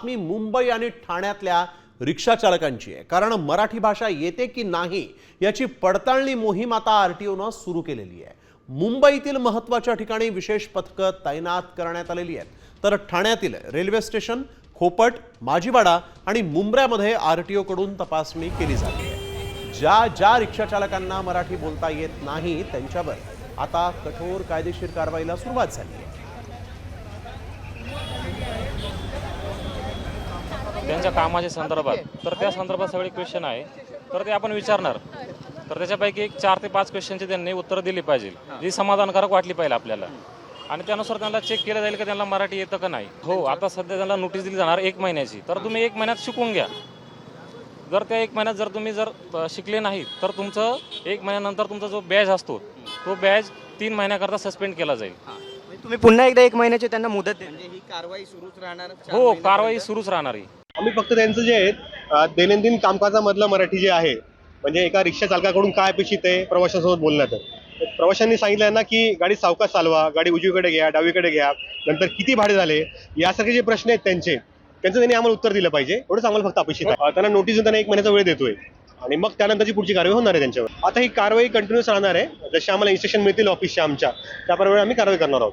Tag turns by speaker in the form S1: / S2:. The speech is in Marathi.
S1: बातमी मुंबई आणि ठाण्यातल्या रिक्षा चालकांची आहे। कारण मराठी भाषा येते की नाही याची पडताळणी मोहीम आता आरटीओनं सुरू केलेली आहे। मुंबईतील महत्त्वाच्या ठिकाणी विशेष पथकं तैनात करण्यात आलेली आहेत, तर ठाण्यातील रेल्वे स्टेशन, खोपट, माजीवाडा आणि मुंब्र्यामध्ये आरटीओ कडून तपासणी केली जाते आहे। ज्या रिक्षा चालकांना मराठी बोलता येत नाही त्यांच्यावर आता कठोर कायदेशीर कारवाईला सुरुवात झाली आहे।
S2: त्यांच्या कामाच्या संदर्भात तर त्या संदर्भात सगळे क्वेश्चन आहे, तर ते आपण विचारणार। तर त्याच्यापैकी एक 4 ते 5 क्वेश्चनची त्यांनी उत्तर दिली पाहिजे, जी समाधानकारक वाटली पाहिजे आपल्याला, आणि त्यानुसार त्यांना चेक केलं जाईल की त्यांना मराठी येतं का नाही। हो, आता सध्या त्यांना नोटीस दिली जाणार 1 महिन्याची, तर तुम्ही 1 महिन्यात शिकून घ्या। जर त्या 1 महिन्यात जर तुम्ही शिकले नाही तर तुमचं 1 महिन्यानंतर तुमचा जो बॅज असतो तो बॅज 3 महिन्याकरता सस्पेंड केला जाईल।
S3: तुम्ही पुन्हा एकदा 1 महिन्याची त्यांना मुदत द्या,
S4: म्हणजे ही कारवाई सुरूच राहणार।
S2: हो, कारवाई सुरूच राहणार आहे।
S5: आम्ही फक्त त्यांचं जे आहे दैनंदिन कामकाजामधलं मराठी जे आहे, म्हणजे एका रिक्षा चालकाकडून काय अपेक्षित आहे प्रवाशांसोबत बोलण्यात, प्रवाशांनी सांगितलं ना की गाडी सावकाश चालवा, गाडी उजवीकडे घ्या, डावीकडे घ्या, नंतर किती भाडे झाले, यासारखे जे प्रश्न आहेत त्यांचं त्यांनी आम्हाला उत्तर दिलं पाहिजे, एवढंच आम्हाला फक्त अपेक्षित आहे। त्यांना नोटीस त्यांना 1 महिन्याचा वेळ देतोय आणि मग त्यानंतरची पुढची कारवाई होणार आहे त्यांच्यावर। आता ही कारवाई कंटिन्यूस राहणार आहे, जशी आम्हाला इन्स्ट्रक्शन मिळतील ऑफिसच्या आमच्या, त्याप्रमाणे आम्ही कारवाई करणार आहोत।